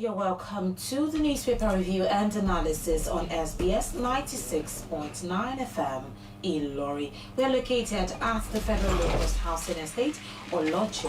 you're welcome to the newspaper review and analysis on SBS 96.9 FM in Lorry. We are located at the Federal Locust Housing Estate, or Lodge.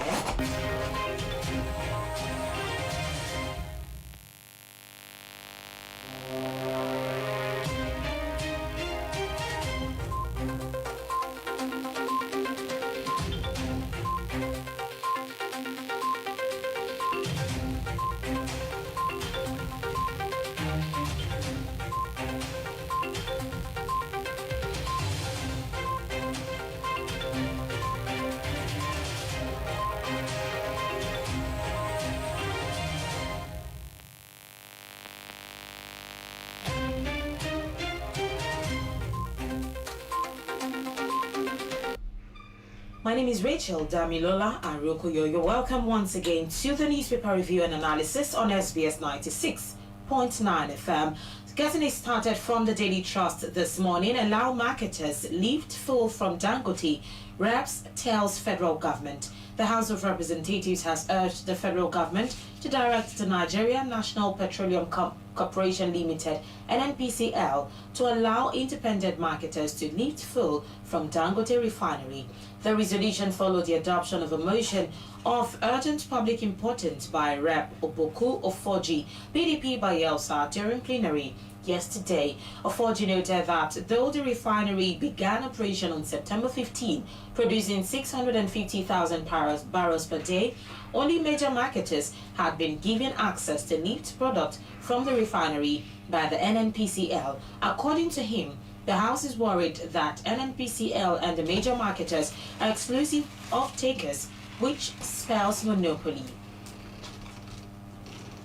My name is Rachel Damilola Arokoyo. You're welcome once again to the newspaper review and analysis on SBS 96.9 FM. Getting it started from the Daily Trust this morning. Allow marketers lift fuel from Dangote. Reps tells federal government. The House of Representatives has urged the federal government to direct the Nigerian National Petroleum Corporation Limited (NNPCL) to allow independent marketers to lift fuel from Dangote refinery. The resolution followed the adoption of a motion of urgent public importance by Rep. Oboku Ofoji, PDP Bayelsa, during plenary yesterday. Ofoji noted that though the refinery began operation on September 15, producing 650,000 barrels per day, only major marketers had been given access to lift product from the refinery by the NNPCL. According to him, the House is worried that NNPCL and the major marketers are exclusive off-takers, which spells monopoly.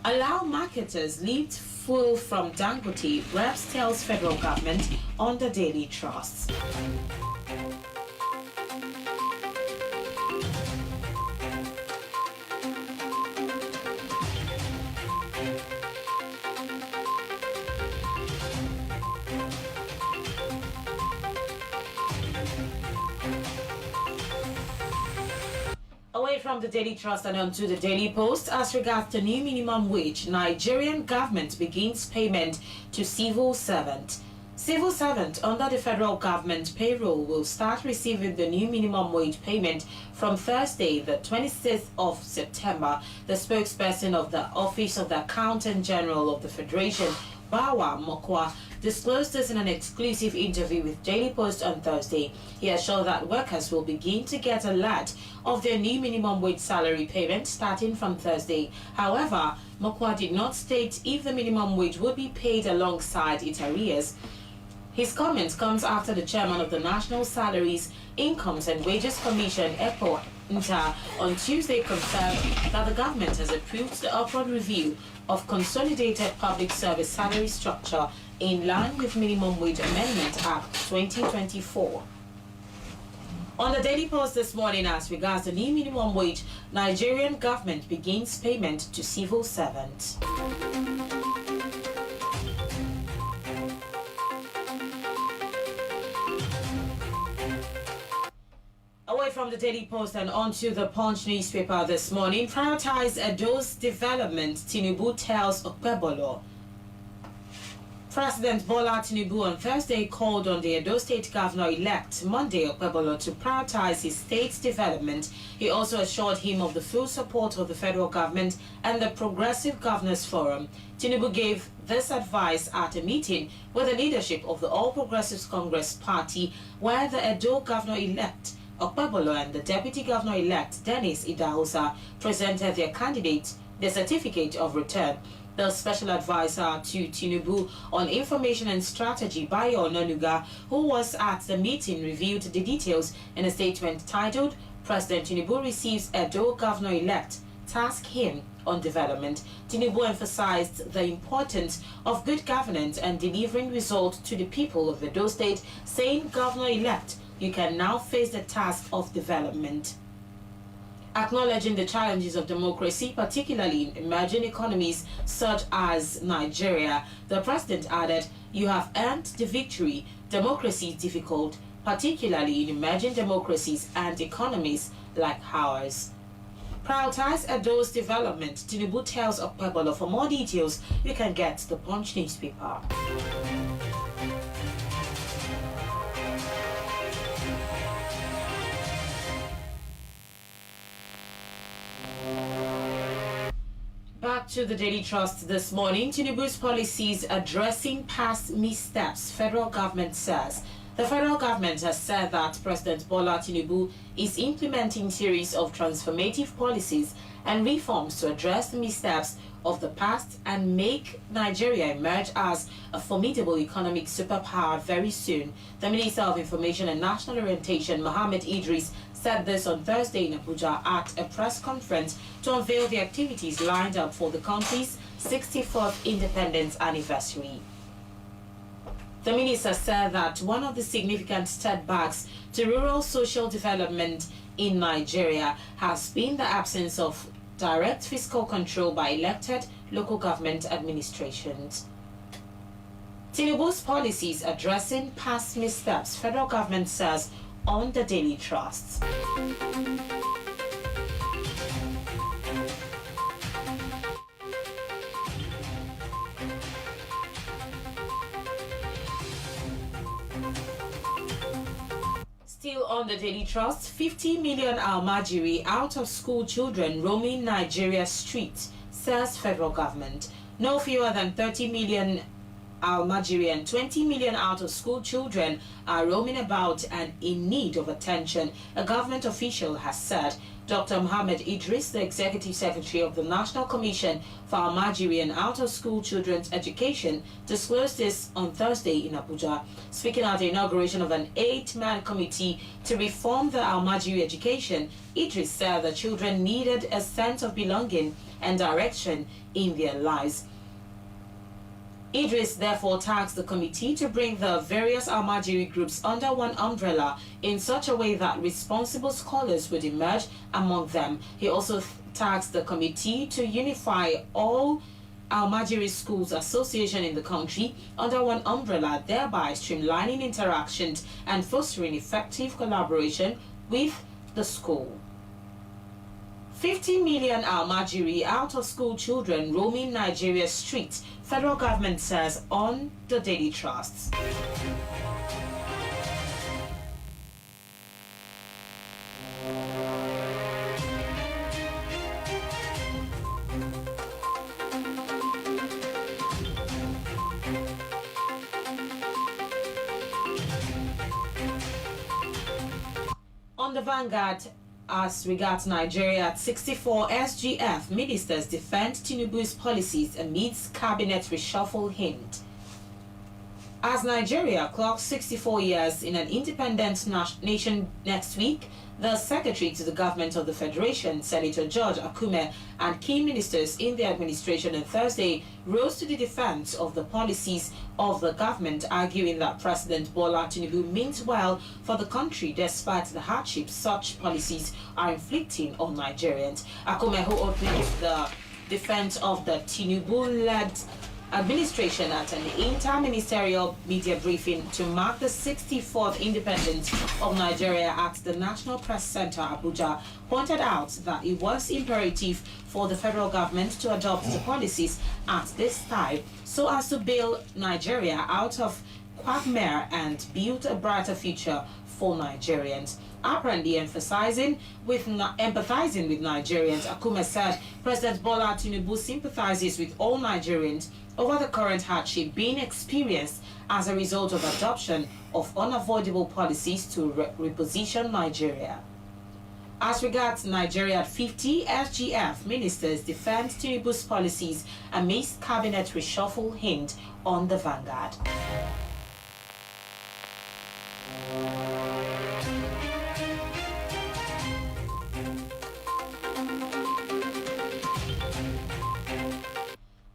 Allow marketers lift fuel from Dangote, Reps tells federal government on the Daily Trust. Away from the Daily Trust and onto the Daily Post, as regards the new minimum wage, Nigerian government begins payment to civil servant. Civil servant under the federal government payroll will start receiving the new minimum wage payment from Thursday, the 26th of September. The spokesperson of the Office of the Accountant General of the Federation, Bawa Mokwa, disclosed this in an exclusive interview with Daily Post on Thursday. He assured that workers will begin to get a lot of their new minimum wage salary payment starting from Thursday. However, Mokwa did not state if the minimum wage would be paid alongside its arrears. His comment comes after the chairman of the National Salaries, Incomes and Wages Commission, EPO, on Tuesday confirmed that the government has approved the upward review of Consolidated Public Service Salary Structure in line with Minimum Wage Amendment Act 2024. On the Daily Post this morning, as regards the new minimum wage, Nigerian government begins payment to civil servants. Away from the Daily Post and onto the Punch newspaper this morning. Prioritize Edo's development, Tinubu tells Okpebolo. President Bola Tinubu on Thursday called on the Edo State Governor-elect Monday Okpebolo to prioritize his state's development. He also assured him of the full support of the federal government and the Progressive Governors Forum. Tinubu gave this advice at a meeting with the leadership of the All Progressives Congress Party, where the Edo Governor-elect Okpebolo and the Deputy Governor-elect Dennis Idahosa presented their candidates the certificate of return. The special advisor to Tinubu on information and strategy, Bayo Onanuga, who was at the meeting, reviewed the details in a statement titled, President Tinubu receives Edo Governor-elect, task him on development. Tinubu emphasized the importance of good governance and delivering results to the people of Edo State, saying, Governor-elect, you can now face the task of development. Acknowledging the challenges of democracy, particularly in emerging economies such as Nigeria, the president added, you have earned the victory. Democracy is difficult, particularly in emerging democracies and economies like ours. Prioritize Edo's development, Tinubu tells Okpebolo. For more details, you can get the Punch newspaper. Back to the Daily Trust this morning. Tinubu's policies addressing past missteps, federal government says. The federal government has said that President Bola Tinubu is implementing series of transformative policies and reforms to address the missteps of the past and make Nigeria emerge as a formidable economic superpower very soon. The Minister of Information and National Orientation, Mohammed Idris, said this on Thursday in Abuja at a press conference to unveil the activities lined up for the country's 64th independence anniversary. The minister said that one of the significant setbacks to rural social development in Nigeria has been the absence of direct fiscal control by elected local government administrations. Tinubu's policies addressing past missteps, federal government says on the Daily Trust. Still on the Daily Trust, 50 million Almajiri out-of-school children roaming Nigeria's streets, says federal government. No fewer than 30 million Almajiri and 20 million out-of-school children are roaming about and in need of attention, a government official has said. Dr. Mohammed Idris, the Executive Secretary of the National Commission for Almajiri and Out-of-School Children's Education, disclosed this on Thursday in Abuja. Speaking at the inauguration of an 8-man committee to reform the Almajiri education, Idris said the children needed a sense of belonging and direction in their lives. Idris therefore tasked the committee to bring the various Almajiri groups under one umbrella in such a way that responsible scholars would emerge among them. He also tasked the committee to unify all Almajiri schools association in the country under one umbrella, thereby streamlining interactions and fostering effective collaboration with the school. 50 million Almajiri out-of-school children roaming Nigeria's streets, federal government says on the Daily Trust. On the Vanguard, as regards Nigeria at 64, SGF ministers defend Tinubu's policies amidst cabinet reshuffle hint. As Nigeria clocks 64 years in an independent nation next week, the Secretary to the Government of the Federation, Senator George Akume, and key ministers in the administration on Thursday rose to the defense of the policies of the government, arguing that President Bola Tinubu means well for the country despite the hardships such policies are inflicting on Nigerians. Akume, who opened the defense of the Tinubu-led administration at an inter-ministerial media briefing to mark the 64th independence of Nigeria at the National Press Center, Abuja, pointed out that it was imperative for the federal government to adopt the policies at this time so as to bail Nigeria out of quagmire and build a brighter future for Nigerians. Apparently empathizing with Nigerians, Akume said President Bola Tinubu sympathizes with all Nigerians over the current hardship being experienced as a result of adoption of unavoidable policies to reposition Nigeria. As regards Nigeria at 50, SGF ministers defend Tinubu's policies amidst cabinet reshuffle hint on the Vanguard.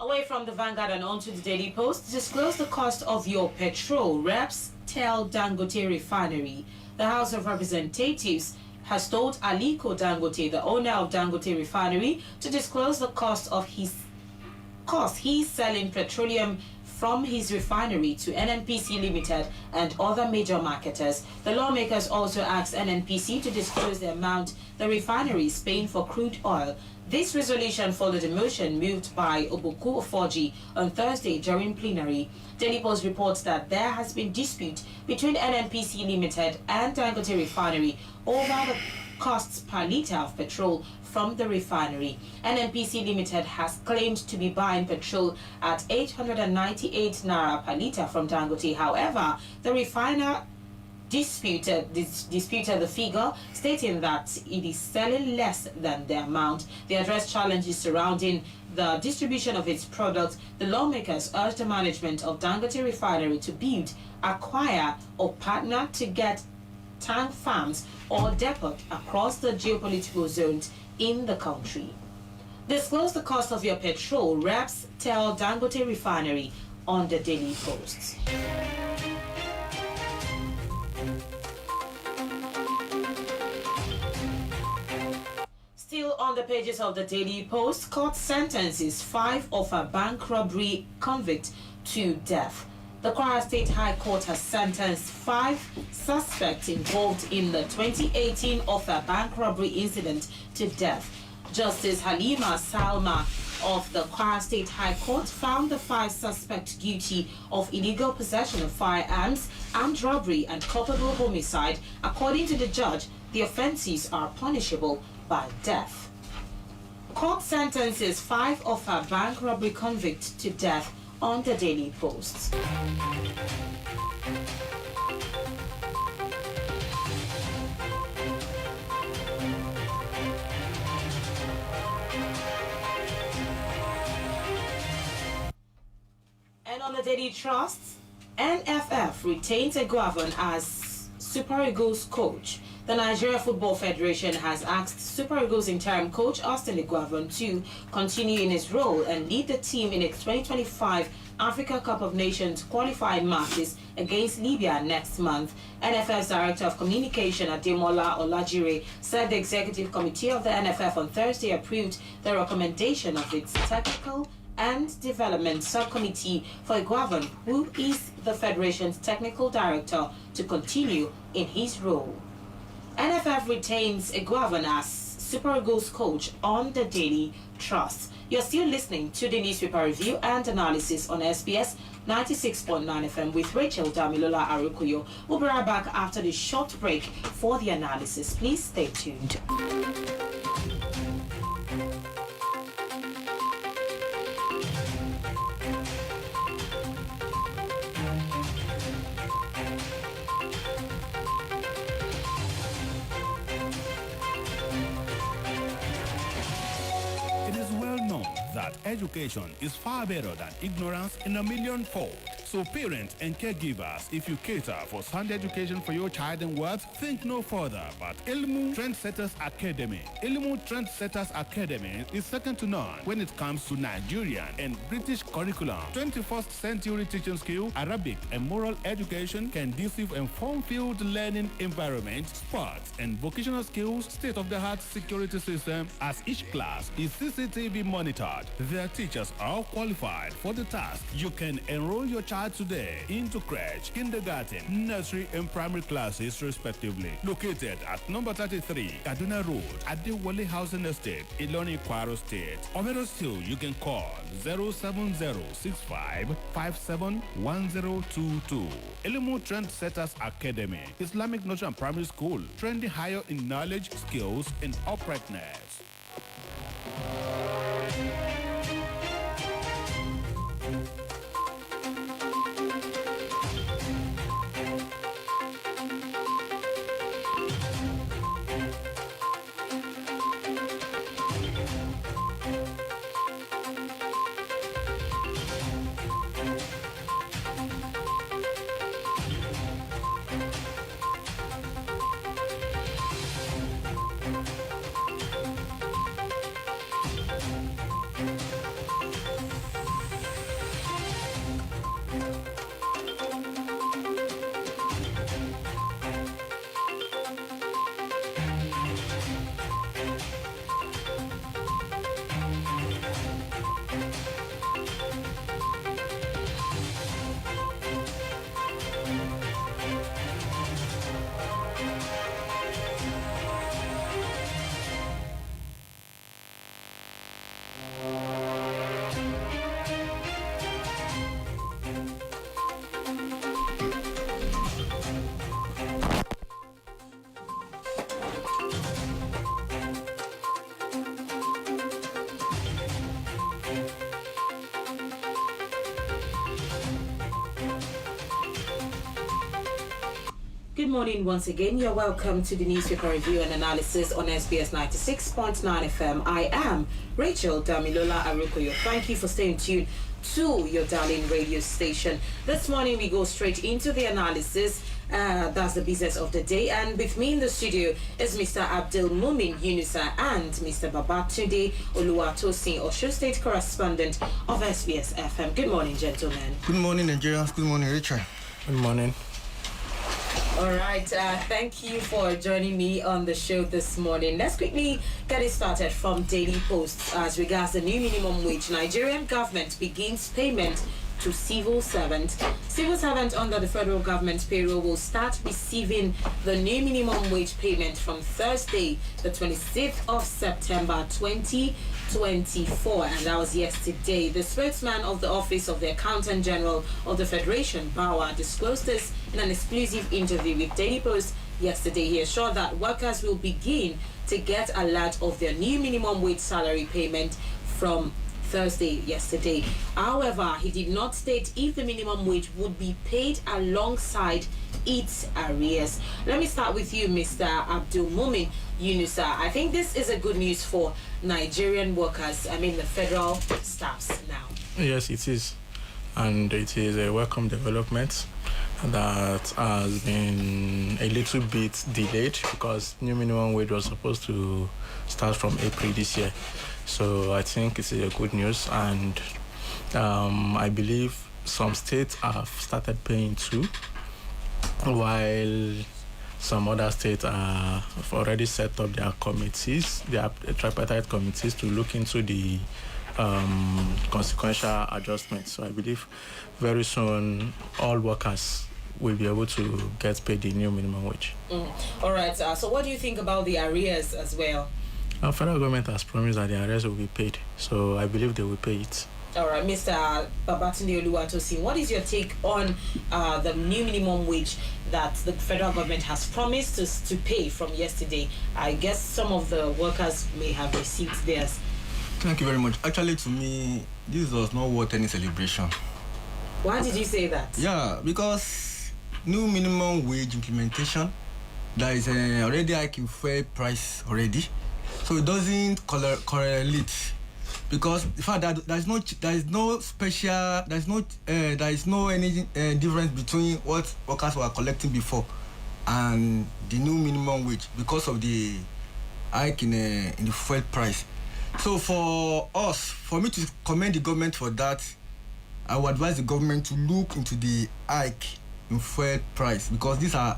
Away from the Vanguard and onto the Daily Post, disclose the cost of your petrol. Reps tell Dangote Refinery. The House of Representatives has told Aliko Dangote, the owner of Dangote Refinery, to disclose the cost of he's selling petroleum from his refinery to NNPC Limited and other major marketers. The lawmakers also asked NNPC to disclose the amount the refinery is paying for crude oil. This resolution followed a motion moved by Obuku Ofoji on Thursday during plenary. Daily Post reports that there has been dispute between NNPC Limited and Dangote Refinery over the costs per litre of petrol from the refinery. NNPC Limited has claimed to be buying petrol at 898 naira per litre from Dangote. However, the refiner disputed the figure, stating that it is selling less than the amount. They addressed challenges surrounding the distribution of its products. The lawmakers urged the management of Dangote Refinery to build, acquire, or partner to get tank farms or depot across the geopolitical zones in the country. Disclose the cost of your petrol, reps tell Dangote Refinery on the Daily Post. Still on the pages of the Daily Post, court sentences 5 of a bank robbery convict to death. The Kwara State High Court has sentenced 5 suspects involved in the 2018 Offa bank robbery incident to death. Justice Halima Salma of the Kwara State High Court found the 5 suspects guilty of illegal possession of firearms, armed robbery, and culpable homicide. According to the judge, the offences are punishable by death. Court sentences 5 of a bank robbery convicts to death on the Daily Post. And on the Daily Trust, NFF retains Eguavon as Super Eagles coach. The Nigeria Football Federation has asked Super Eagles interim coach Austin Eguavon to continue in his role and lead the team in its 2025 Africa Cup of Nations qualifying matches against Libya next month. NFF's Director of Communication Ademola Olajire said the Executive Committee of the NFF on Thursday approved the recommendation of its Technical and Development Subcommittee for Eguavon, who is the Federation's Technical Director, to continue in his role. NFF retains Eguavon as Super Eagles coach on the Daily Trust. You're still listening to the newspaper review and analysis on SBS 96.9 FM with Rachel Damilola Arukuyo. We'll be right back after the short break for the analysis. Please stay tuned. Education is far better than ignorance in a million-fold. So parents and caregivers, if you cater for sound education for your child and worth, think no further but Ilmu Trendsetters Academy. Ilmu Trendsetters Academy is second to none when it comes to Nigerian and British curriculum. 21st century teaching skill, Arabic and moral education, conducive and fun-filled learning environment, sports and vocational skills, state-of-the-art security system, as each class is CCTV monitored. Their teachers are qualified for the task. You can enroll your child today into crèche, kindergarten, nursery and primary classes respectively. Located at number 33 Kaduna Road at the Wale Housing Estate, Iloni, Kwara State. Or better still, you can call 07065571022. Ilmu Trendsetters Academy, Islamic Nursery and Primary School, trending higher in knowledge, skills and uprightness. good morning once again. You're welcome to the newspaper review and analysis on SBS96.9FM. I am Rachel Damilola Arukoyo. Thank you for staying tuned to your darling radio station. This morning we go straight into the analysis. That's the business of the day. And with me in the studio is Mr. Abdul Mumin Yunusa and Mr. Babatunde Oluwatosin, Osho State correspondent of SBS FM. Good morning, gentlemen. Good morning, Nigerians. Good morning, Rachel. Good morning. All right, thank you for joining me on the show this morning. Let's quickly get it started from Daily Post. As regards the new minimum wage, Nigerian government begins payment to civil servants. Civil servants under the federal government payroll will start receiving the new minimum wage payment from Thursday, the 26th of September 2024, and that was yesterday. The spokesman of the Office of the Accountant General of the Federation, Bawa, disclosed this in an exclusive interview with Daily Post yesterday. He assured that workers will begin to get alert of their new minimum wage salary payment from Thursday yesterday. However, he did not state if the minimum wage would be paid alongside its arrears. Let me start with you, Mr. Abdul Mumin Yunusa. I think this is a good news for Nigerian workers, the federal staffs now. Yes, it is. And it is a welcome development that has been a little bit delayed because new minimum wage was supposed to start from April this year. So I think it's a good news, and I believe some states have started paying too, while some other states have already set up their committees, their tripartite committees to look into the consequential adjustments. So I believe very soon all workers will be able to get paid the new minimum wage. All right, so what do you think about the arrears as well? Our federal government has promised that the arrears will be paid, so I believe they will pay it. All right, Mr. Babatunde Oluwatosin, what is your take on the new minimum wage that the federal government has promised to pay from yesterday? I guess some of the workers may have received theirs. Thank you very much. Actually, to me, this was not worth any celebration. Why did you say that? Yeah, because new minimum wage implementation, there is already hike in fuel price already. So it doesn't correlate, because the fact that there is no any difference between what workers were collecting before and the new minimum wage because of the hike in the fuel price. So for me to commend the government for that, I would advise the government to look into the hike in fuel price, because this has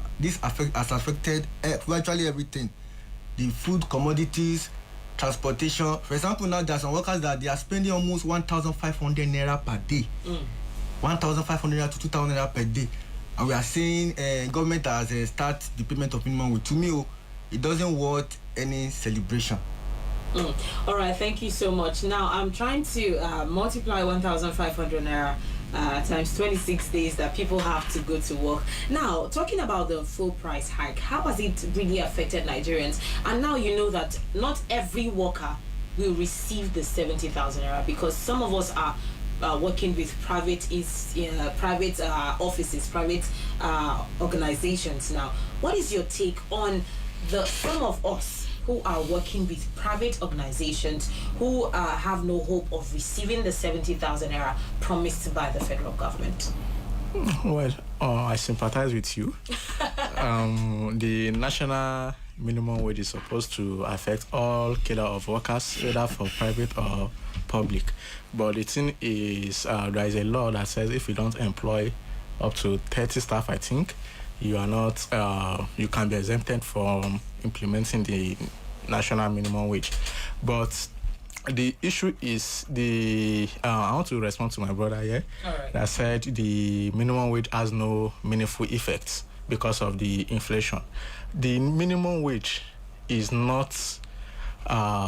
affected virtually everything. The food, commodities, transportation. For example, now there are some workers that they are spending almost 1,500 naira per day. 1,500 naira to 2,000 naira per day. And we are saying government has start the payment of minimum wage. To me, it doesn't worth any celebration. All right, thank you so much. Now, I'm trying to multiply 1,500 naira times 26 days that people have to go to work. Now, talking about the full price hike, how has it really affected Nigerians? And now you know that not every worker will receive the 70,000 naira, because some of us are working with private offices, private organizations. Now, what is your take on some of us who are working with private organizations who have no hope of receiving the 70,000 naira promised by the federal government? Well, I sympathize with you. The national minimum wage is supposed to affect all cadre of workers, whether for private or public. But the thing is, there is a law that says if you don't employ up to 30 staff, I think, you are not, you can be exempted from implementing the national minimum wage. But the issue is I want to respond to my brother here. Right. That said the minimum wage has no meaningful effects because of the inflation. The minimum wage is not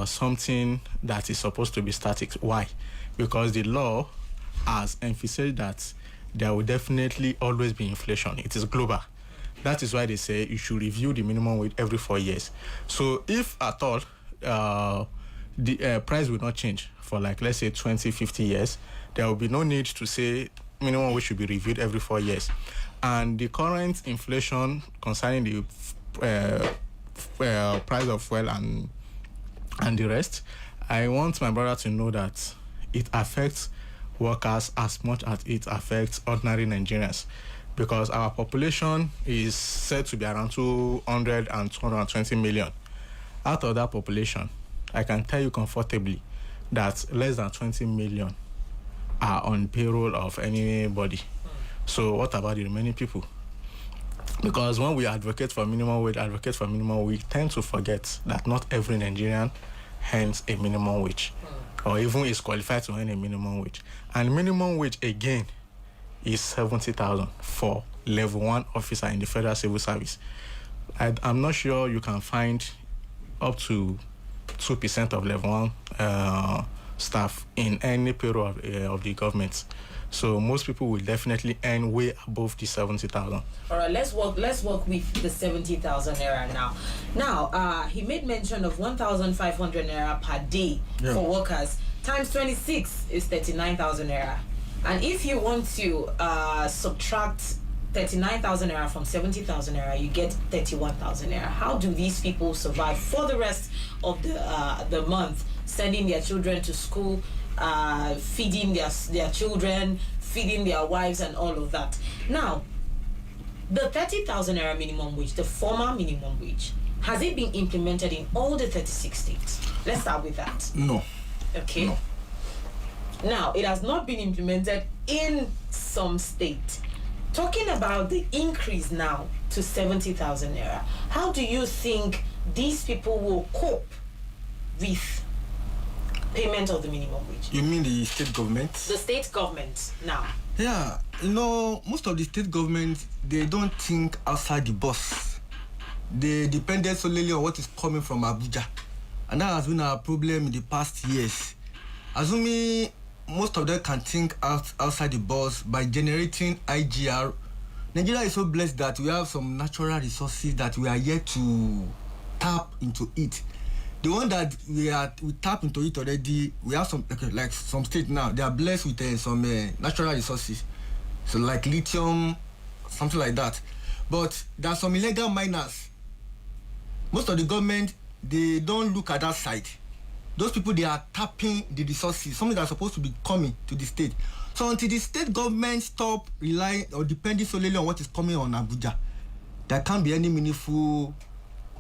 something that is supposed to be static. Why? Because the law has emphasized that there will definitely always be inflation. It is global. That is why they say you should review the minimum wage every 4 years. So if at all the price will not change for, like, let's say 20, 50 years, there will be no need to say minimum wage should be reviewed every 4 years. And the current inflation concerning the price of fuel and the rest, I want my brother to know that it affects workers as much as it affects ordinary Nigerians, because our population is said to be around 200 and 220 million. Out of that population, I can tell you comfortably that less than 20 million are on payroll of anybody. So what about the remaining people? Because when we advocate for minimum wage, we tend to forget that not every Nigerian earns a minimum wage or even is qualified to earn a minimum wage. And minimum wage, again, is 70,000 for level 1 officer in the Federal Civil Service. I'm not sure you can find up to 2% of level 1 staff in any payroll of the government. So most people will definitely earn way above the 70,000. All right, let's work with the 70,000 naira now. Now, he made mention of 1,500 naira per day for workers. Times 26 is 39,000 naira. And if you want to subtract 39,000 naira from 70,000 naira, you get 31,000 naira. How do these people survive for the rest of the month, sending their children to school, feeding their children, feeding their wives, and all of that? Now, the 30,000 naira minimum wage, the former minimum wage, has it been implemented in all the 36 states? Let's start with that. No. Okay. No. Now, it has not been implemented in some states. Talking about the increase now to 70,000 naira, how do you think these people will cope with payment of the minimum wage? You mean the state government? The state government now. Yeah, most of the state governments, they don't think outside the box. They depended solely on what is coming from Abuja. And that has been our problem in the past years. Assuming most of them can think outside the box by generating IGR. Nigeria is so blessed that we have some natural resources that we are yet to tap into it. The one that we tap into it already, we have some, like some states now, they are blessed with some natural resources. So like lithium, something like that. But there are some illegal miners. Most of the government, they don't look at that side. Those people, they are tapping the resources, something that's supposed to be coming to the state. So until the state government stop relying or depending solely on what is coming on Abuja, there can't be any meaningful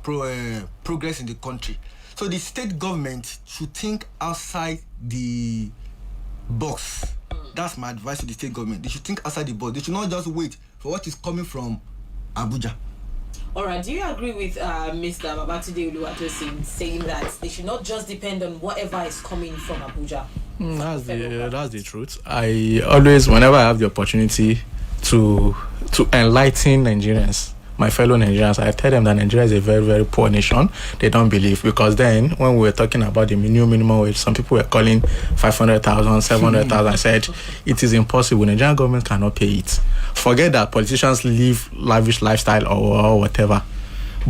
progress in the country. So the state government should think outside the box. That's my advice to the state government. They should think outside the box. They should not just wait for what is coming from Abuja. All right. Do you agree with Mr. Babatunde Oluwatosin saying that they should not just depend on whatever is coming from Abuja? That's the truth. I always, whenever I have the opportunity to enlighten Nigerians, my fellow Nigerians, I tell them that Nigeria is a very, very poor nation. They don't believe, because then when we were talking about the new minimum wage, some people were calling 500,000, 700,000. I said it is impossible. Nigerian government cannot pay it. Forget that politicians live lavish lifestyle or whatever.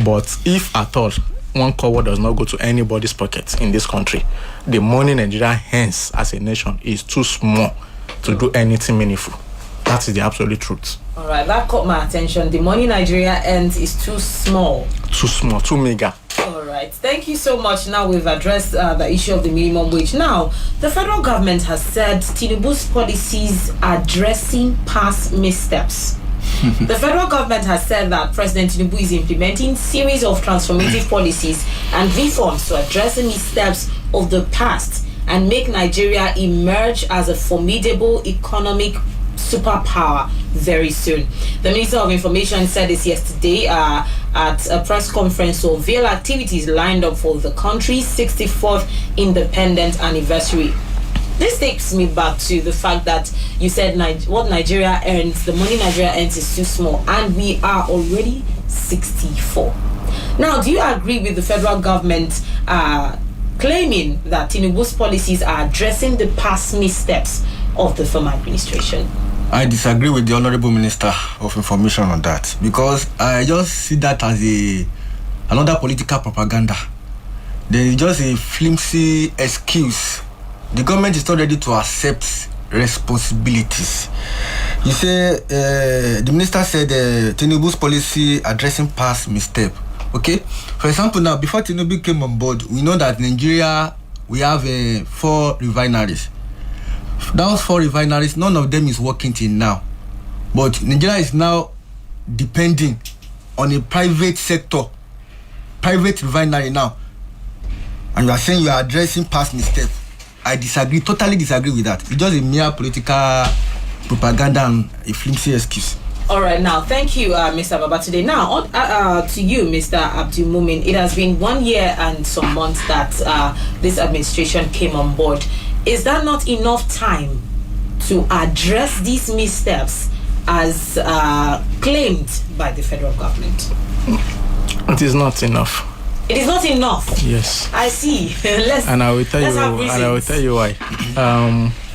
But if at all 1 kobo does not go to anybody's pocket in this country, the money Nigeria earns as a nation is too small to do anything meaningful. That is the absolute truth. All right, that caught my attention. The money Nigeria earns is too small. Too small, too mega. All right, thank you so much. Now we've addressed the issue of the minimum wage. Now, the federal government has said Tinubu's policies are addressing past missteps. The federal government has said that President Tinubu is implementing series of transformative policies and reforms to address the missteps of the past and make Nigeria emerge as a formidable economic superpower very soon. The Minister of Information said this yesterday at a press conference to unveil activities lined up for the country's 64th independent anniversary. This takes me back to the fact that you said what Nigeria earns, the money Nigeria earns is too small, and we are already 64. Now, do you agree with the federal government claiming that Tinubu's policies are addressing the past missteps of the former administration? I disagree with the Honorable Minister of Information on that, because I just see that as another political propaganda. There is just a flimsy excuse. The government is not ready to accept responsibilities. You say the minister said Tinubu's policy addressing past misstep. Okay, for example, now before Tinubu came on board, we know that Nigeria we have 4 refineries. Those 4 refineries, none of them is working till now. But Nigeria is now depending on a private sector, private refinery now. And you are saying you are addressing past mistakes. I disagree, totally disagree with that. It's just a mere political propaganda and a flimsy excuse. All right, now, thank you, Mr. Babatunde. Now, to you, Mr. Abdul Mumin, it has been 1 year and some months that this administration came on board. Is that not enough time to address these missteps as claimed by the federal government? It is not enough. It is not enough. Yes. I see. And I will tell you why.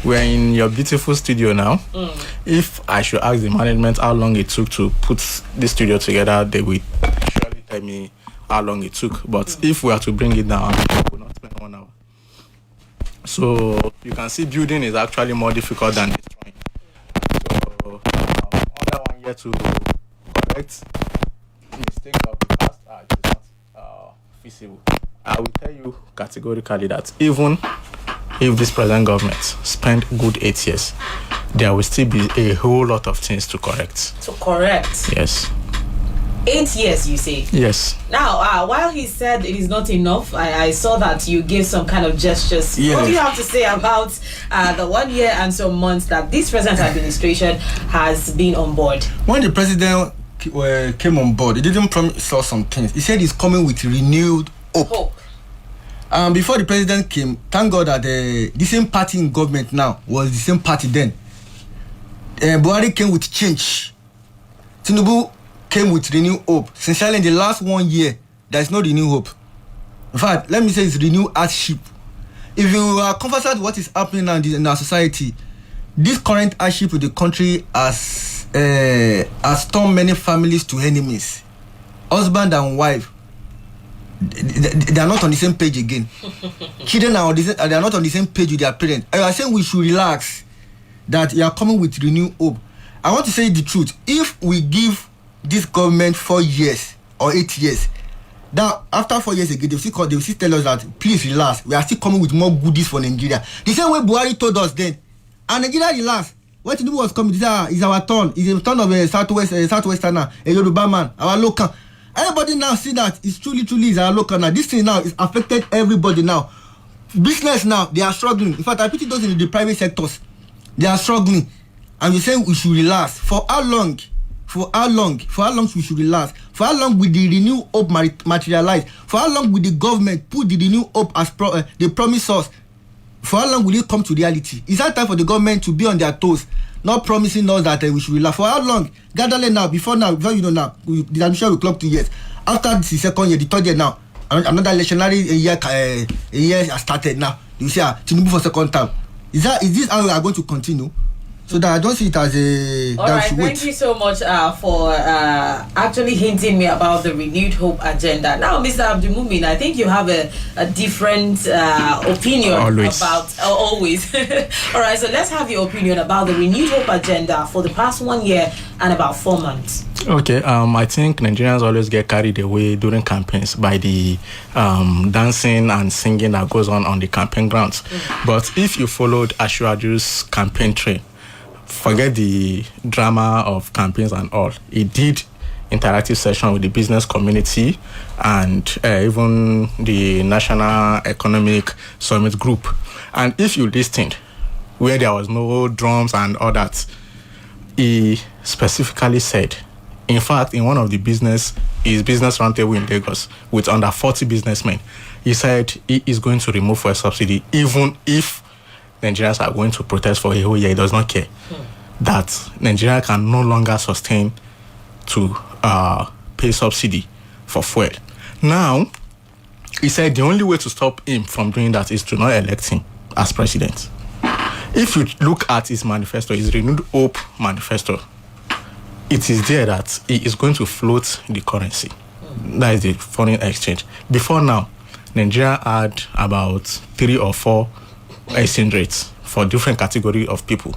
We're in your beautiful studio now. If I should ask the management how long it took to put this studio together, they will surely tell me how long it took. But if we are to bring it down, we will not spend 1 hour. So you can see building is actually more difficult than destroying. So under 1 year to correct mistakes of the past, it is not feasible. I will tell you categorically that even if this present government spend good 8 years, there will still be a whole lot of things to correct. To correct? Yes. 8 years, you say? Yes. Now, while he said it is not enough, I saw that you gave some kind of gestures. Yes. What do you have to say about the 1 year and some months that this present administration has been on board? When the president came on board, he didn't promise us some things. He said he's coming with renewed hope. Before the president came, thank God that the same party in government now was the same party then. Buhari came with change. Tinubu came with renewed hope. Sincerely, in the last 1 year, there is no renewed hope. In fact, let me say it's renewed hardship. If you are conversant with what is happening now in our society, this current hardship with the country has turned many families to enemies. Husband and wife, they are not on the same page again. Children they are not on the same page with their parents. I was saying we should relax, that you are coming with renewed hope. I want to say the truth. If we give this government 4 years or 8 years, that after 4 years again, they will still tell us that please relax. We are still coming with more goodies for Nigeria. The same way Buhari told us then. And Nigeria relax. What Tinubu was coming, is our turn. It's the turn of a Southwesterner, a Yoruba man, our local. Everybody now see that it's truly is our local now. This thing now is affected everybody now. Business now, they are struggling. In fact, I pity those in the private sectors. They are struggling. And we're saying we should relax. For how long? For how long we should relax? For how long will the renewed hope materialize? For how long will the government put the renewed hope as they promise us? For how long will it come to reality? Is that time for the government to be on their toes, not promising us that we should relax? For how long? Gather now, before you know now, the administration will clock 2 years. After the second year, the third year now, another electionary year has started now. You see, Tinubu for second term. Is this how we are going to continue? So that I don't see it as a... All right, thank you so much for actually hinting me about the renewed hope agenda. Now, Mr. Abdul Mumin, I think you have a different opinion about... always. All right, so let's have your opinion about the renewed hope agenda for the past 1 year and about 4 months. Okay, I think Nigerians always get carried away during campaigns by the dancing and singing that goes on the campaign grounds. But if you followed Ashwaju's campaign trail, forget the drama of campaigns and all. He did interactive session with the business community and even the National Economic Summit group. And if you listened, where there was no drums and all that, he specifically said, in fact, in one of the business roundtable in Lagos with under 40 businessmen, he said he is going to remove fuel subsidy even if Nigerians are going to protest for a whole year. He does not care. That Nigeria can no longer sustain to pay subsidy for fuel. Now, he said the only way to stop him from doing that is to not elect him as president. If you look at his manifesto, his Renewed Hope manifesto, it is there that he is going to float the currency. That is the foreign exchange. Before now, Nigeria had about 3 or 4 exchange rates for different category of people.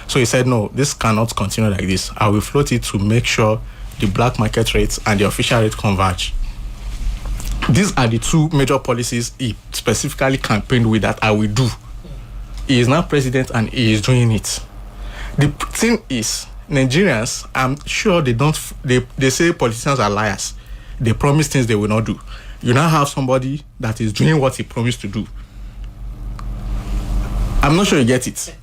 So he said, no, this cannot continue like this. I will float it to make sure the black market rates and the official rate converge. These are the two major policies he specifically campaigned with that I will do. He is now president and he is doing it. The thing is, Nigerians, I'm sure they say politicians are liars. They promise things they will not do. You now have somebody that is doing what he promised to do. I'm not sure you get it.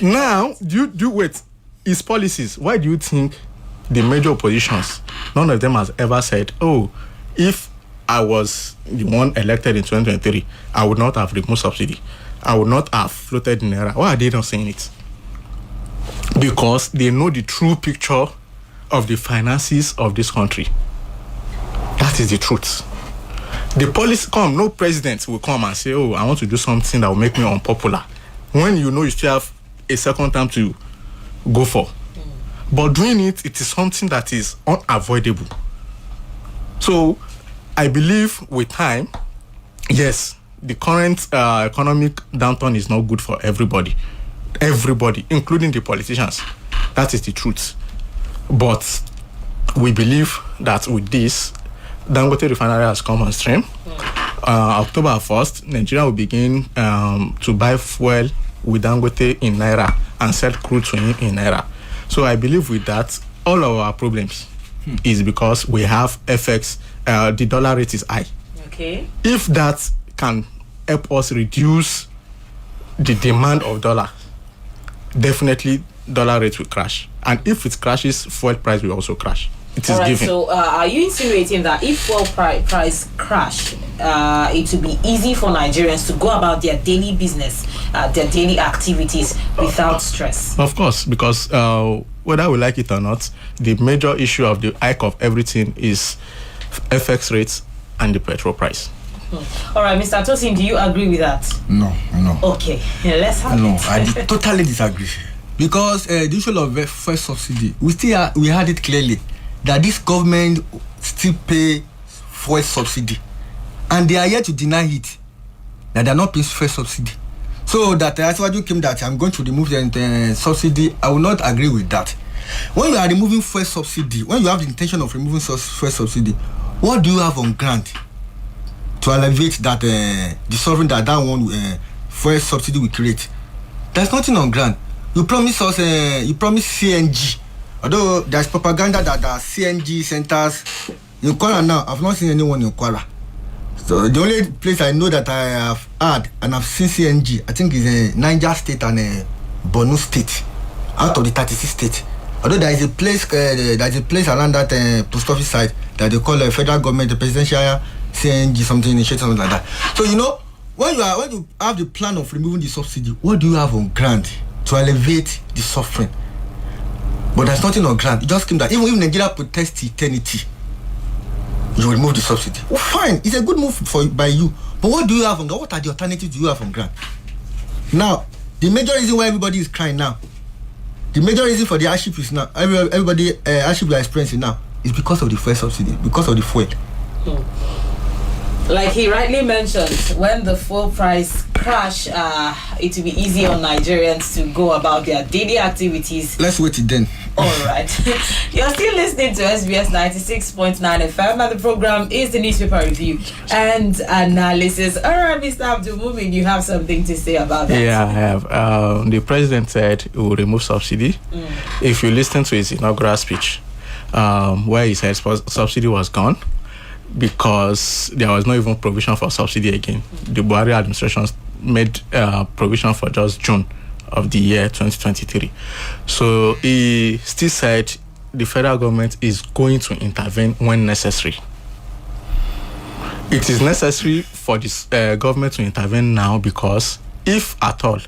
Now, wait, his policies, why do you think the major oppositions, none of them has ever said, oh, if I was the one elected in 2023, I would not have removed subsidy. I would not have floated in naira. Why are they not saying it? Because they know the true picture of the finances of this country. That is the truth. The policy no president will come and say, oh, I want to do something that will make me unpopular. When you know you still have a second time to go for. But doing it is something that is unavoidable. So I believe with time, yes, the current economic downturn is not good for everybody. Everybody, including the politicians. That is the truth. But we believe that with this, Dangote refinery has come on stream. October 1st, Nigeria will begin to buy fuel with Dangote in naira and sell crude to him in naira. So I believe with that, all of our problems is because we have FX, the dollar rate is high. Okay. If that can help us reduce the demand of dollar, definitely dollar rate will crash. And if it crashes, fuel price will also crash. It is given. So are you insinuating that if fuel price crash, it will be easy for Nigerians to go about their daily business, their daily activities without stress? Of course, because whether we like it or not, the major issue of the hike of everything is FX rates and the petrol price. All right, Mr. Tosin, do you agree with that? No. Okay, let's have No, it. I totally disagree. Because the issue of fuel subsidy, we had it clearly that this government still pay fuel subsidy, and they are yet to deny it that they are not paying fuel subsidy. So that as what you came that I'm going to remove the subsidy, I will not agree with that. When you are removing fuel subsidy, when you have the intention of removing fuel subsidy, what do you have on ground to alleviate that the suffering that one fuel subsidy will create? There's nothing on ground. You promise us, you promise CNG. Although there's propaganda that there are CNG centers in Kuala now, I've not seen anyone in Kuala. So the only place I know that I have had and I've seen CNG, I think, is Niger State and Borno State, out of the 36 states. Although there is a place around that post office site that they call the federal government, the presidential CNG something like that. So when you have the plan of removing the subsidy, what do you have on ground to alleviate the suffering? But there's nothing on ground. It just came that even if Nigeria protests eternity, you remove the subsidy. Well, fine, it's a good move by you. But what do you have on ground? What are the alternatives do you have on ground? Now, the major reason why everybody is crying now, the major reason for the hardship is now, everybody hardship we are experiencing now, is because of the fuel subsidy, because of the fuel. Like he rightly mentioned, when the fuel price crash, it will be easy on Nigerians to go about their daily activities. Let's wait it then. All right. You're still listening to SBS 96.9 FM, and the program is the newspaper review and analysis. All right, Mr. Abdul Mumin, you have something to say about that? Yeah, I have. The president said he will remove subsidy. If you listen to his inaugural speech, where he said subsidy was gone, because there was no even provision for subsidy again. The Buhari administration made provision for just June of the year 2023. So he still said the federal government is going to intervene when necessary. It is necessary for this government to intervene now because if at all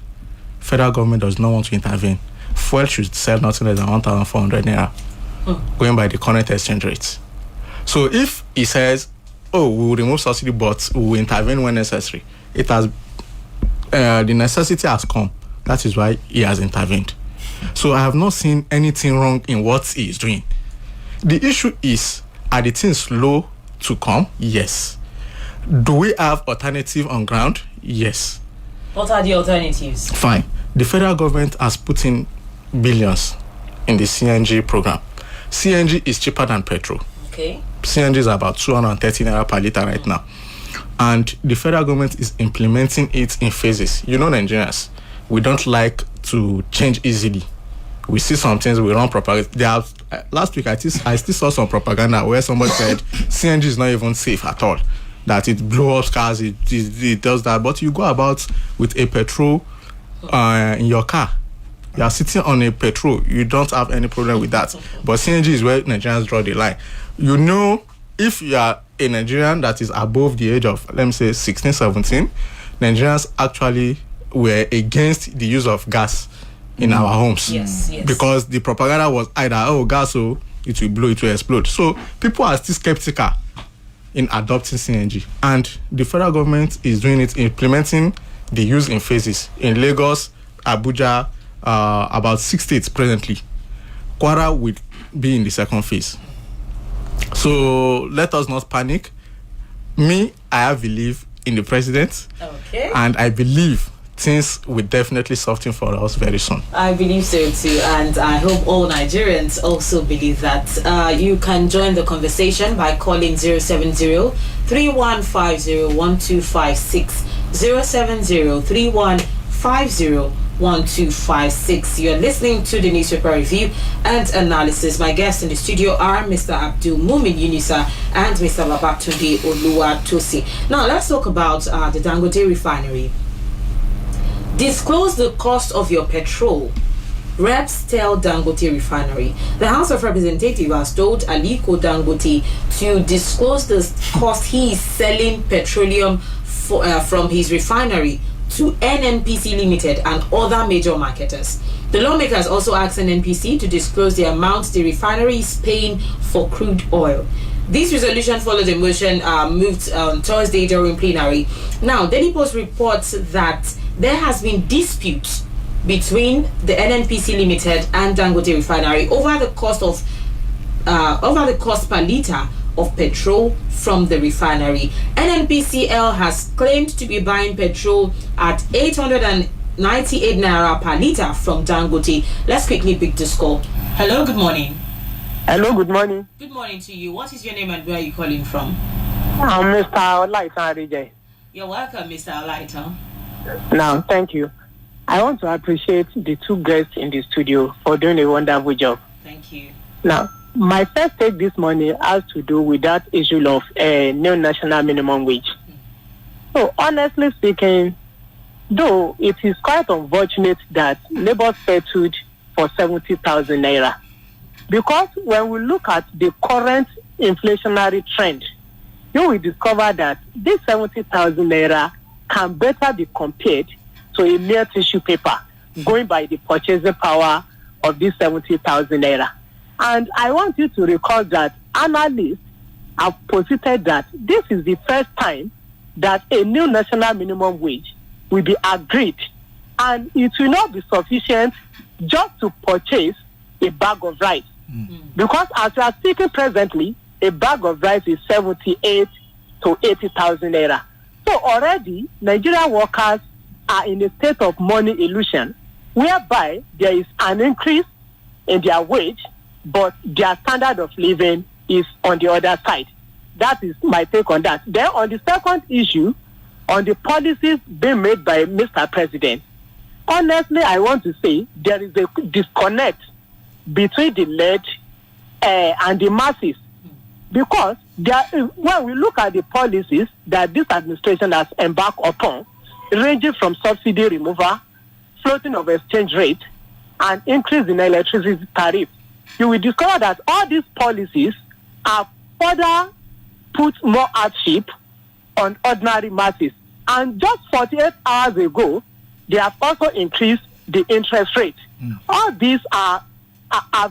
federal government does not want to intervene, fuel should sell nothing less than 1,400 naira, going by the current exchange rates. So if he says, oh, we will remove subsidy, but we will intervene when necessary, it has the necessity has come. That is why he has intervened. So I have not seen anything wrong in what he is doing. The issue is, are the things slow to come? Yes. Do we have alternative on ground? Yes. What are the alternatives? Fine. The federal government has put in billions in the CNG program. CNG is cheaper than petrol. Okay. CNG is about 230 naira per liter right now. And the federal government is implementing it in phases. You know, Nigerians, we don't like to change easily. We see some things, we run propaganda. Last week, I still saw some propaganda where somebody said CNG is not even safe at all, that it blows up cars, it does that. But you go about with a petrol in your car. You are sitting on a petrol, you don't have any problem with that. But CNG is where Nigerians draw the line. You know, if you are a Nigerian that is above the age of, let me say, 16, 17, Nigerians actually were against the use of gas in our homes. Yes. Because the propaganda was either, oh, gas, oh, it will blow, it will explode. So people are still skeptical in adopting CNG. And the federal government is doing it, implementing the use in phases. In Lagos, Abuja, about 6 states presently. Kwara will be in the second phase. So let us not panic. I have belief in the president. Okay. And I believe things will definitely soften for us very soon. I believe so too, and I hope all Nigerians also believe that. You can join the conversation by calling 070-3150-1256, 070-3150-1256. You're listening to the newspaper review and analysis. My guests in the studio are Mr. Abdul Mumin Yunisa and Mr. Babatunde Oluwatosi. Now let's talk about the Dangote refinery. Disclose the cost of your petrol. Reps tell Dangote refinery. The House of Representatives has told Aliko Dangote to disclose the cost he is selling petroleum from his refinery to NNPC Limited and other major marketers. The lawmakers also asked NNPC to disclose the amount the refinery is paying for crude oil. This resolution followed a motion moved on Thursday during plenary. Now, Daily Post reports that there has been disputes between the NNPC Limited and Dangote Refinery over the cost per liter of petrol from the refinery. NNPCL has claimed to be buying petrol at 898 naira per liter from Dangote. Let's quickly pick this call. Hello, good morning. Hello, good morning. Good morning to you. What is your name and where are you calling from? I'm Mr. Olaita Rije. You're welcome, Mr. Olaita. Now, thank you. I want to appreciate the two guests in the studio for doing a wonderful job. Thank you. Now, my first take this morning has to do with that issue of a new national minimum wage. So, honestly speaking, though it is quite unfortunate that Labour settled for 70,000 naira, because when we look at the current inflationary trend, you will discover that this 70,000 naira can better be compared to a mere tissue paper, going by the purchasing power of this 70,000 naira. And I want you to recall that analysts have posited that this is the first time that a new national minimum wage will be agreed, and it will not be sufficient just to purchase a bag of rice. Because as we are speaking presently, a bag of rice is 78 to 80,000 naira. So already, Nigerian workers are in a state of money illusion, whereby there is an increase in their wage, but their standard of living is on the other side. That is my take on that. Then on the second issue, on the policies being made by Mr. President, honestly, I want to say there is a disconnect between the led and the masses. Because when we look at the policies that this administration has embarked upon, ranging from subsidy removal, floating of exchange rate, and increase in electricity tariff, you will discover that all these policies have further put more hardship on ordinary masses. And just 48 hours ago, they have also increased the interest rate. All these are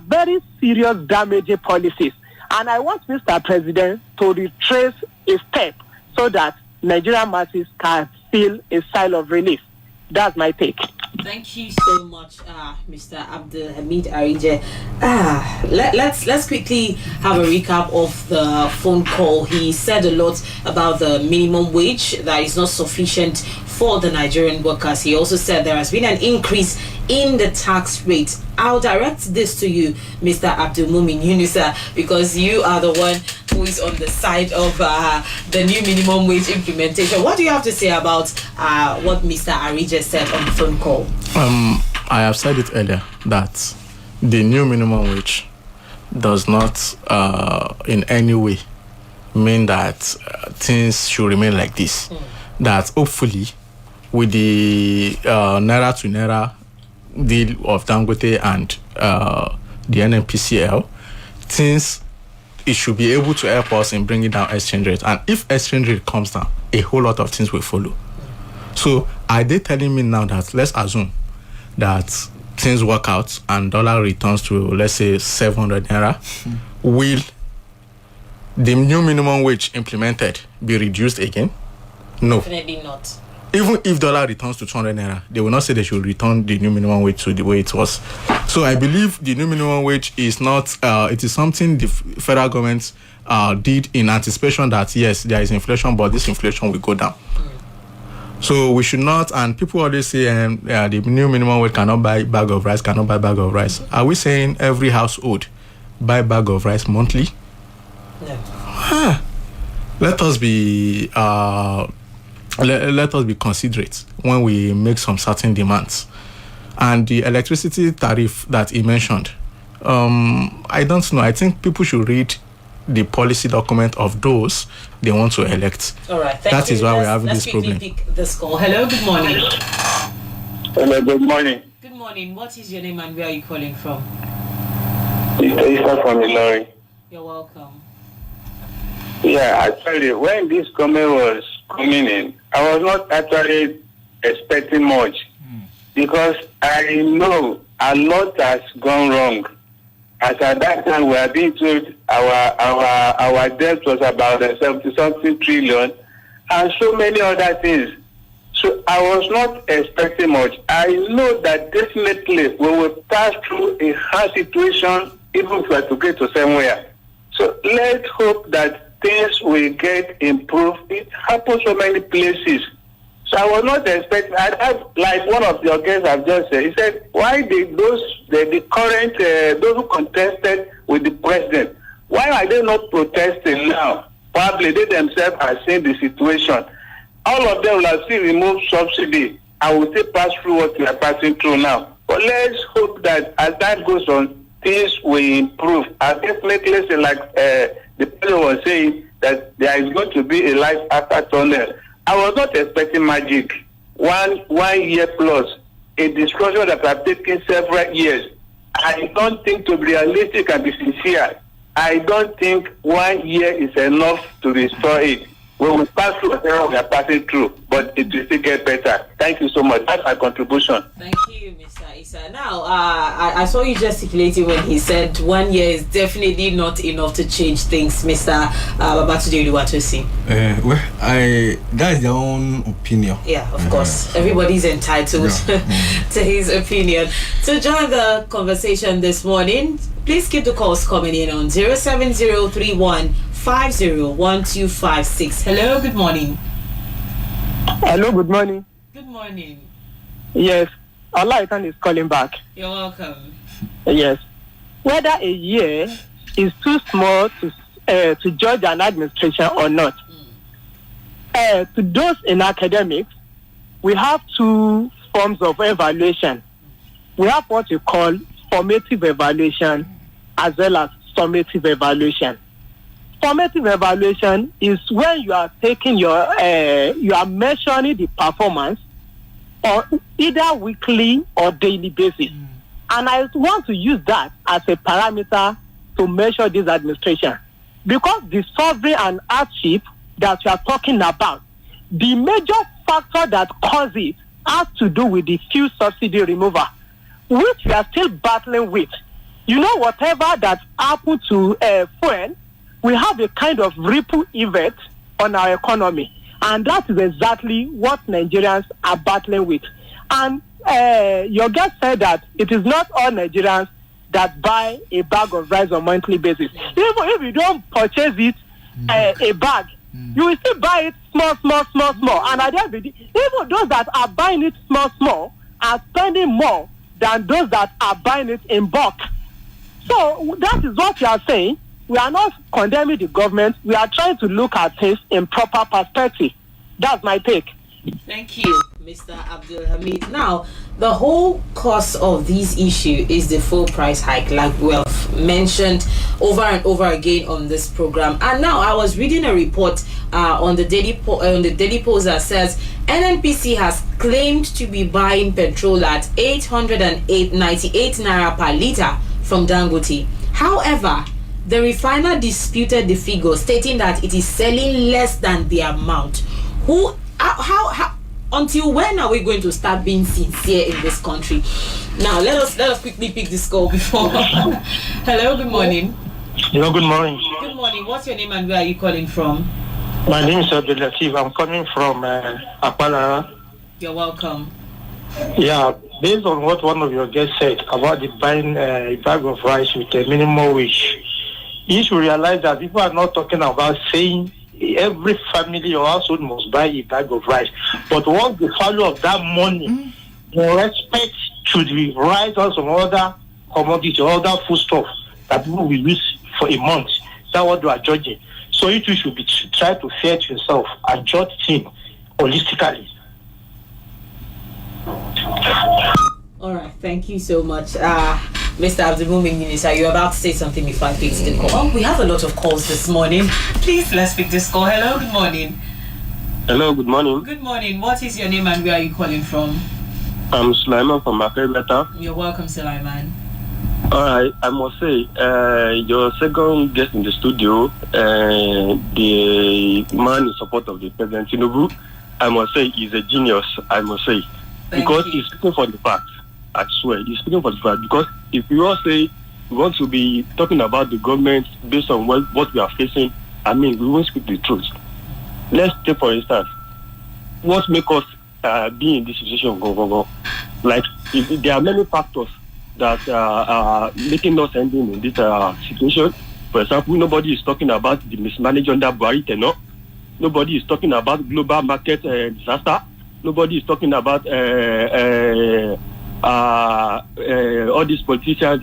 very serious damaging policies. And I want Mr. President to retrace a step so that Nigerian masses can feel a sigh of relief. That's my take. Thank you so much, Mr. Abdul Hamid Arije. Let's quickly have a recap of the phone call. He said a lot about the minimum wage that is not sufficient for the Nigerian workers. He also said there has been an increase in the tax rate. I'll direct this to you, Mr. Abdulmumin Yunusa, because you are the one who is on the side of the new minimum wage implementation. What do you have to say about what Mr. Ari just said on the phone call? I have said it earlier that the new minimum wage does not in any way mean that things should remain like this. That hopefully with the Naira to Naira deal of Dangote and the NNPCL, things, it should be able to help us in bringing down exchange rate. And if exchange rate comes down, a whole lot of things will follow. So are they telling me now that, let's assume that things work out and dollar returns to, let's say, 700 Naira, will the new minimum wage implemented be reduced again? No. Definitely not. Even if dollar returns to 200 Naira, they will not say they should return the new minimum wage to the way it was. So I believe the new minimum wage is not, it is something the federal government did in anticipation that, yes, there is inflation, but this inflation will go down. So we should not, and people always say the new minimum wage cannot buy bag of rice, cannot buy bag of rice. Are we saying every household buy bag of rice monthly? No. Let us be let us be considerate when we make some certain demands. And the electricity tariff that he mentioned, I don't know. I think people should read the policy document of those they want to elect. All right, thank that you. is why we're having this problem. Let's quickly pick this call. Hello, good morning. Hello, good morning. Good morning. What is your name and where are you calling from? It's Isa from Ilori. You're welcome. Yeah, actually, when this comment was coming in, I was not actually expecting much because I know a lot has gone wrong. As at that time, we are being told our debt was about 70-something trillion and so many other things. So I was not expecting much. I know that definitely we will pass through a hard situation even if we are to get to somewhere. So let's hope that things will get improved. It happens so many places. So I was not expecting. I have, like one of your guests have just said. He said, "Why did the current those who contested with the president? Why are they not protesting now? Probably they themselves are seeing the situation. All of them will have still removed subsidy and will still pass through what we are passing through now. But let's hope that as that goes on, things will improve. I definitely say, like the president was saying, that there is going to be a life after tunnel. I was not expecting magic. 1 year plus, a discussion that has taken several years. I don't think, to be realistic and be sincere, I don't think 1 year is enough to restore it. We will pass through whatever we are passing through, but it will still get better. Thank you so much. That's my contribution. Thank you, Mr. Isa. Now, I saw you gesticulating when he said 1 year is definitely not enough to change things, Mr. Babatunde Oluwatosin. Well, that's their own opinion. Yeah, of course. Everybody's entitled to his opinion. To join the conversation this morning, please keep the calls coming in on 07031 501256. Hello, good morning. Hello, good morning. Good morning. Yes, Olaitan is calling back. You're welcome. Yes. Whether a year is too small to judge an administration or not. To those in academics, we have two forms of evaluation. We have what we call formative evaluation as well as summative evaluation. Formative evaluation is when you are taking you are measuring the performance on either weekly or daily basis. And I want to use that as a parameter to measure this administration. Because the sovereign and hardship that we are talking about, the major factor that causes it has to do with the fuel subsidy removal, which we are still battling with. You know, whatever that happened to fuel, we have a kind of ripple effect on our economy. And that is exactly what Nigerians are battling with. And your guest said that it is not all Nigerians that buy a bag of rice on a monthly basis. Even if you don't purchase it, a bag, you will still buy it small. And at the end of the day, even those that are buying it small are spending more than those that are buying it in bulk. So that is what we are saying. We are not condemning the government. We are trying to look at things in proper perspective. That's my take. Thank you, Mr. Abdul Hamid. Now, the whole cause of this issue is the full price hike, like we have mentioned over and over again on this program. And now I was reading a report on the Daily Post that says NNPC has claimed to be buying petrol at 898 naira per litre from Dangote. However, the refiner disputed the figure, stating that it is selling less than the amount. How until when are we going to start being sincere in this country? Now let us quickly pick this call before. Hello, good morning. Hello, good morning. Good morning. What's your name and where are you calling from? My name is Abdul Latif. I'm coming from Akpalara. You're welcome. Yeah, based on what one of your guests said about the buying a bag of rice with a minimum wage, you should realize that people are not talking about saying every family or household must buy a bag of rice. But what's the value of that money in respect to the rice or some other commodity or other foodstuff that people will use for a month? That's what we are judging. So you too should be try to fair to yourself and judge things holistically. All right, thank you so much. Mr. Abdulmumin Yunus, are you about to say something before I pick the call? Oh, we have a lot of calls this morning. Please, let's pick this call. Hello, good morning. Hello, good morning. Good morning. What is your name and where are you calling from? I'm Sulaiman from Akrebeta. You're welcome, Sulaiman. All right, I must say, your second guest in the studio, the man in support of the President Tinubu, I must say, is a genius, I must say. Because he's speaking for the fact. I swear, he's speaking for the fact. Because if we all say we want to be talking about the government based on what we are facing, I mean, we won't speak the truth. Let's take, for instance, what makes us be in this situation? Like, there are many factors that are making us ending in this situation. For example, nobody is talking about the mismanagement under Buhari tenure. Nobody is talking about global market disaster. Nobody is talking about all these politicians,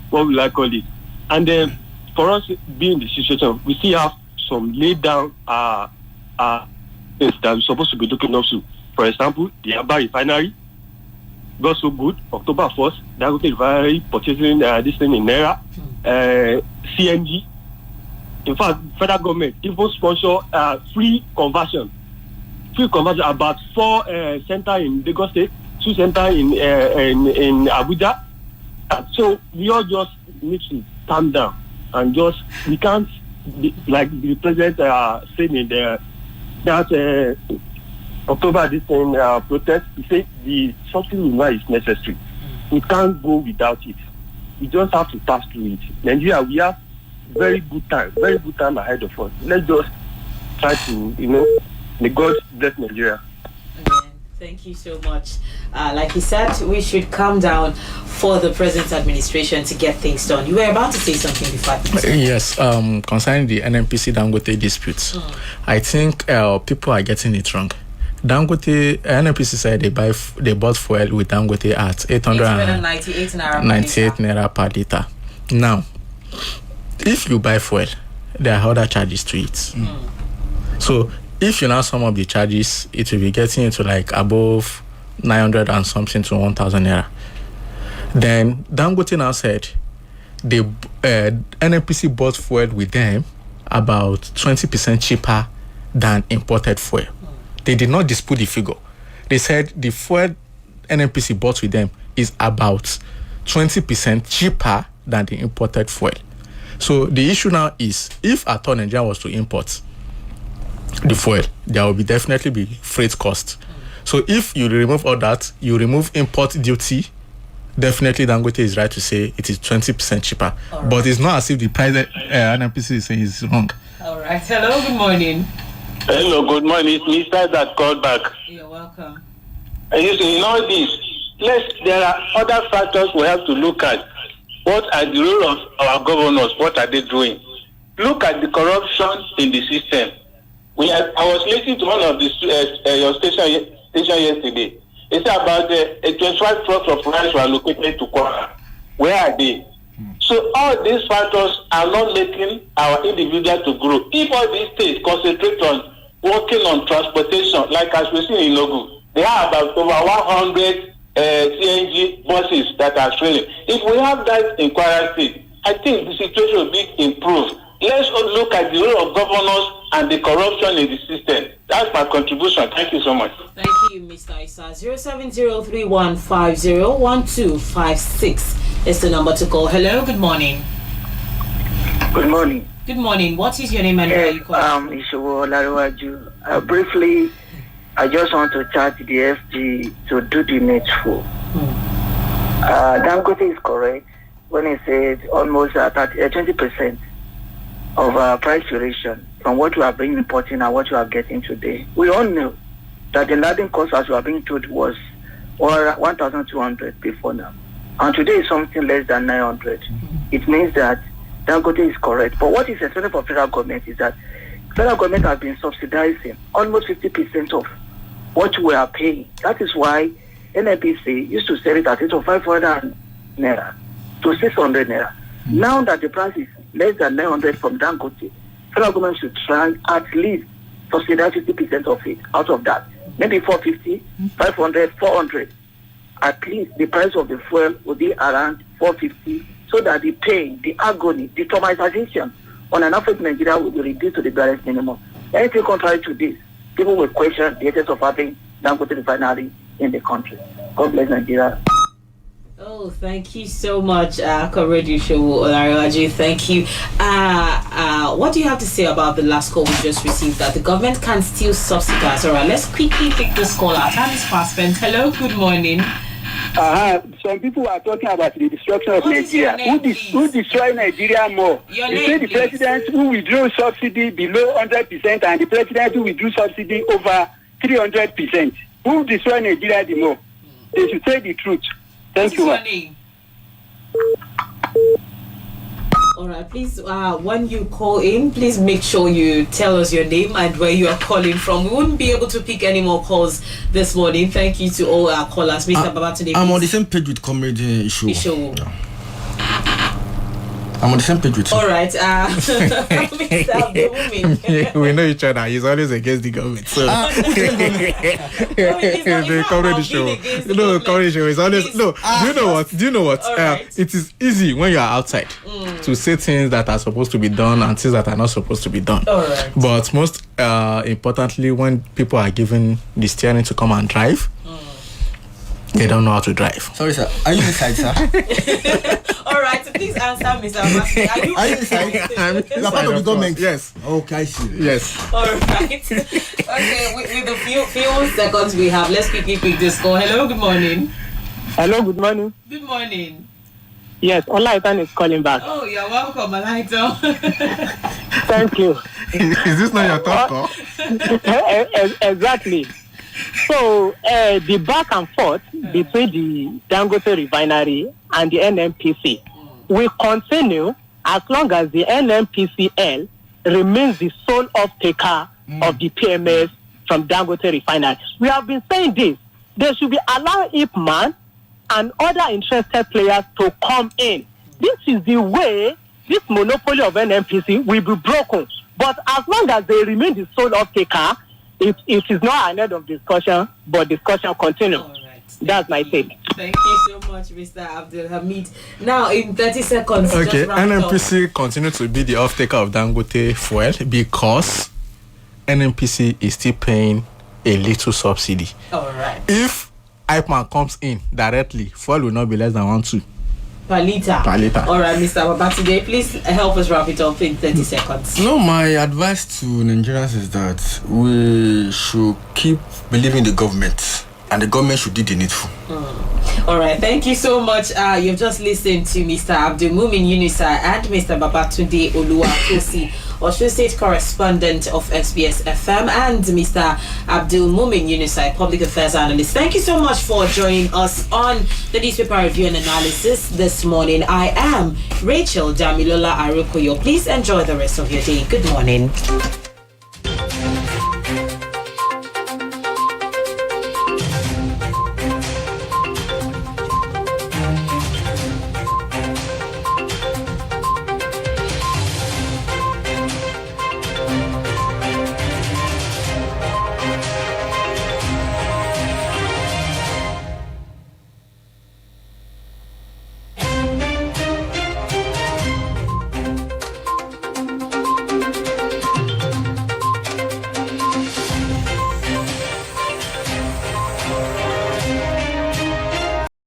what will I call it? And then for us being in the situation, we still have some laid down things that we're supposed to be looking up to. For example, the Aba refinery got so good. October 1st, Dangote refinery purchasing this thing in Naira, CNG. In fact, federal government even sponsor free conversion. About 4 centers in Lagos State, 2 centers in Abuja. So we all just need to calm down and we can't like the president said in that October this thing protest. He said the something is necessary. We can't go without it. We just have to pass through it. Nigeria, we have very good time ahead of us. Let's just try to, may God bless Nigeria. Thank you so much. Like he said, we should calm down for the present administration to get things done. You were about to say something before. Yes, concerning the NNPC Dangote disputes, I think people are getting it wrong. Dangote, NNPC said they bought fuel with Dangote at 898 naira per litre. Now, if you buy fuel, there are other charges to it. So if you now sum up the charges, it will be getting into like above 900 and something to 1,000 naira. Then Dangote now said the NNPC bought fuel with them about 20% cheaper than imported fuel. They did not dispute the figure. They said the fuel NNPC bought with them is about 20% cheaper than the imported fuel. So the issue now is, if at all Nigeria was to import the fuel, there will definitely be freight cost. So if you remove all that, you remove import duty, definitely Dangote is right to say it is 20% cheaper. Right. But it's not as if the price NNPC is saying is wrong. All right. Hello, good morning. Hello, good morning. It's Mr. that called back. You're welcome. In all this, there are other factors we have to look at. What are the role of our governors? What are they doing? Look at the corruption in the system. I was listening to one of your station yesterday. It's about the 25 trucks of rice were allocated to Kwara. Where are they? So all these factors are not making our individual to grow. If all these states concentrate on working on transportation, like as we see in Logu, they have about over 100 CNG buses that are trailing. If we have that in Kwara State, I think the situation will be improved. Let's look at the role of governors and the corruption in the system. That's my contribution. Thank you so much. Thank you, Mr. Isa. 07031501256 is the number to call. Hello, good morning. Good morning. Good morning. What is your name and where are you calling? Ishowo Olaruwaju. Briefly, I just want to charge the FG to do the needful. Dangote is correct when he said almost 20% of price variation from what we are being importing and what we are getting today. We all know that the landing cost, as we are being told, was 1,200 before now. And today is something less than 900. It means that Dangote is correct. But what is essential for federal government is that federal government has been subsidizing almost 50% of what we are paying. That is why NNPC used to sell it at 500 naira to 600 naira. Now that the price is less than 900 from Dangote, federal government should try at least subsidize 50% of it out of that. Maybe 450, 500, 400. At least the price of the fuel will be around 450 so that the pain, the agony, the traumatization on an African Nigeria will be reduced to the barest minimum. Anything contrary to this, people will question the essence of having Dangote refinery in the country. God bless Nigeria. Oh, thank you so much, Comrade Ishowo Olaruwaju. Thank you. What do you have to say about the last call we just received that the government can still subsidize? All right, let's quickly take this call. Our time is fast spent. Hello, good morning. Some people are talking about the destruction of Nigeria. Who destroy Nigeria more? You say the president who withdrew subsidy below 100% and the president who withdrew subsidy over 300%. Who destroy Nigeria the more? They should say the truth. Thank you. All right, please, when you call in, please make sure you tell us your name and where you are calling from. We wouldn't be able to pick any more calls this morning. Thank you to all our callers. Mr. Babatunde, I'm on the same page with Comrade Ishowo. Yeah. I'm on the same page with you. All right, Mr. We know each other. He's always against the government. So the Comrade show. No, Comrade show is always no. Do you know what? Right. It is easy when you are outside to say things that are supposed to be done and things that are not supposed to be done. All right. But most importantly, when people are given the steering to come and drive, they don't know how to drive. Sorry, sir. Are you inside, sir? All right, so please answer, Mr. Abasi. Are you inside? You are part of the government. Yes. Okay, I see. Yes. All right. Okay, with the few seconds we have, let's quickly pick this call. Hello, good morning. Hello, good morning. Good morning. Yes, Olaitan is calling back. Oh, you're welcome, Olaitan. Thank you. Is this not your top call? Exactly. So the back and forth between the Dangote refinery and the NNPC will continue as long as the NNPCL remains the sole off-taker of the PMS from Dangote refinery. We have been saying this. They should be allowing Ipman and other interested players to come in. This is the way this monopoly of NNPC will be broken. But as long as they remain the sole off-taker, it is not an end of discussion, but discussion continues. Right. That's my take. Thank you so much, Mr. Abdul Hamid. Now, in 30 seconds, okay, NNPC continue to be the off-taker of Dangote fuel because NNPC is still paying a little subsidy. All right. If IPMAN comes in directly, fuel will not be less than 1.2 per liter. All right, Mr. Babatunde, please help us wrap it up in 30 seconds. No, my advice to Nigerians is that we should keep believing the government, and the government should do the needful. All right, thank you so much. You've just listened to Mr. Abdulmumin Yunusa and Mr. Babatunde Oluwatosi, Osun State correspondent of SBS FM, and Mr. Abdulmumin Yunusa, public affairs analyst. Thank you so much for joining us on the newspaper review and analysis this morning. I am Rachel Damilola Arukoyo. Please enjoy the rest of your day. Good morning.